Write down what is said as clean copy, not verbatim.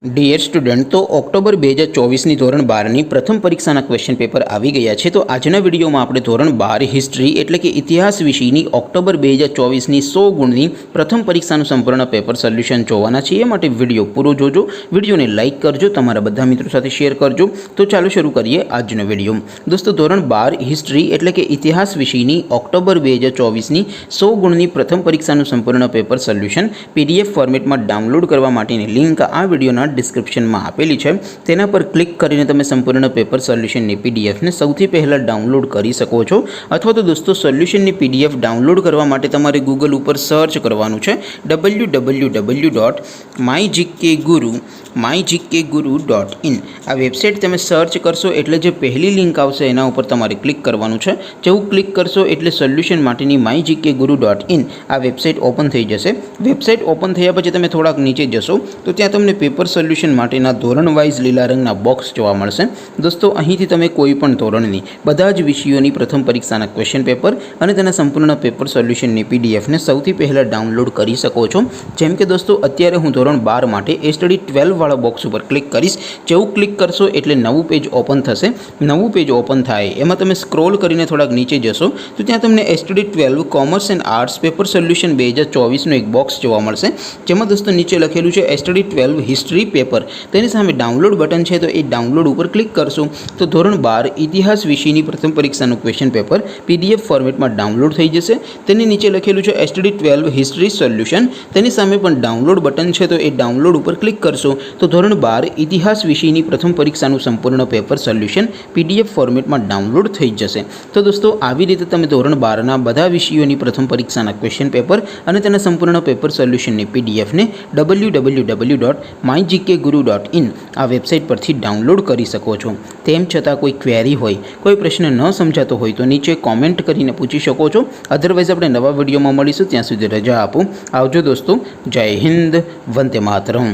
Dear student, તો October 2024ની ધોરણ 12ની પ્રથમ પરીક્ષાના ક્વેશ્ચન પેપર આવી ગયા છે। તો આજના વિડીયોમાં આપણે ધોરણ 12 હિસ્ટ્રી એટલે કે ઇતિહાસ વિષયની ઓક્ટોબર 2024ની 100 ગુણની પ્રથમ પરીક્ષાનું સંપૂર્ણ પેપર સોલ્યુશન જોવાના છીએ। એ માટે વિડીયો પૂરો જોજો, વિડીયોને લાઇક કરજો, તમારા બધા મિત્રો સાથે શેર કરજો। તો ચાલો શરૂ કરીએ આજનો વિડીયો। દોસ્તો, ધોરણ 12 હિસ્ટ્રી એટલે કે ઇતિહાસ વિષયની ઓક્ટોબર 2024ની 100 ગુણની પ્રથમ પરીક્ષાનું સંપૂર્ણ પેપર સોલ્યુશન PDF ફોર્મેટમાં ડાઉનલોડ કરવા માટેની લિંક આ વિડીયોના ડિસ્ક્રિપ્શનમાં આપેલી છે। તેના પર ક્લિક કરીને તમે સંપૂર્ણ પેપર સોલ્યુશનની પીડીએફને સૌથી પહેલાં ડાઉનલોડ કરી શકો છો। અથવા તો દોસ્તો, સોલ્યુશનની પીડીએફ ડાઉનલોડ કરવા માટે તમારે ગૂગલ ઉપર સર્ચ કરવાનું છે www.mygkguru.in। આ વેબસાઇટ તમે સર્ચ કરશો એટલે જે પહેલી લિંક આવશે એના ઉપર તમારે ક્લિક કરવાનું છે। જેવું ક્લિક કરશો એટલે સોલ્યુશન માટેની mygkguru.in આ વેબસાઇટ ઓપન થઈ જશે। વેબસાઇટ ઓપન થયા પછી તમે થોડાક નીચે જશો તો ત્યાં તમને પેપર સોલ્યુશન માટેના ધોરણ વાઇઝ લીલા રંગના બોક્સ જોવા મળશે। દોસ્તો, અહીંથી તમે કોઈ પણ ધોરણની બધા જ વિષયોની પ્રથમ પરીક્ષાના ક્વેશ્ચન પેપર અને તેના સંપૂર્ણ પેપર સોલ્યુશનની પીડીએફને સૌથી પહેલાં ડાઉનલોડ કરી શકો છો। જેમ કે દોસ્તો, અત્યારે હું ધોરણ 12 માટે એ સ્ટડી 12 વાળા બોક્સ ઉપર ક્લિક કરીશ। જેવું ક્લિક કરશો એટલે નવું પેજ ઓપન થશે। નવું પેજ ઓપન થાય એમાં તમે સ્ક્રોલ કરીને થોડાક નીચે જશો તો ત્યાં તમને study 12 commerce and arts paper solution 2024નું એક બોક્સ જોવા મળશે। જેમાં દોસ્તો નીચે લખેલું છે સ્ટડી 12 હિસ્ટ્રી પેપર। તેની સામે ડાઉનલોડ બટન છે, તો એ ડાઉનલોડ ઉપર ક્લિક કરશો તો ધોરણ 12 ઇતિહાસ વિષયની પ્રથમ પરીક્ષાનું ક્વેશ્ચન પેપર PDF ફોર્મેટમાં ડાઉનલોડ થઈ જશે। તેની નીચે લખેલું છે સ્ટડી 12 હિસ્ટ્રી સોલ્યુશન। તેની સામે પણ ડાઉનલોડ બટન છે, તો એ ડાઉનલોડ ઉપર ક્લિક કરશો તો ધોરણ 12 ઇતિહાસ વિષયની પ્રથમ પરીક્ષાનું સંપૂર્ણ પેપર સોલ્યુશન PDF ફોર્મેટમાં ડાઉનલોડ થઈ જશે। તો દોસ્તો, આવી રીતે તમે ધોરણ 12ના બધા વિષયોની પ્રથમ પરીક્ષાના ક્વેશ્ચન પેપર અને તેના સંપૂર્ણ પેપર સોલ્યુશનની પીડીએફને www.mygkguru.in આ વેબસાઇટ પરથી ડાઉનલોડ કરી શકો છો। તેમ છતાં કોઈ ક્વેરી હોય, કોઈ પ્રશ્ન ન સમજાતો હોય તો નીચે કોમેન્ટ કરીને પૂછી શકો છો। અધરવાઇઝ આપણે નવા વિડીયોમાં મળીશું, ત્યાં સુધી રજા આપો। આવજો દોસ્તો, જય હિન્દ, વંદે માતરમ।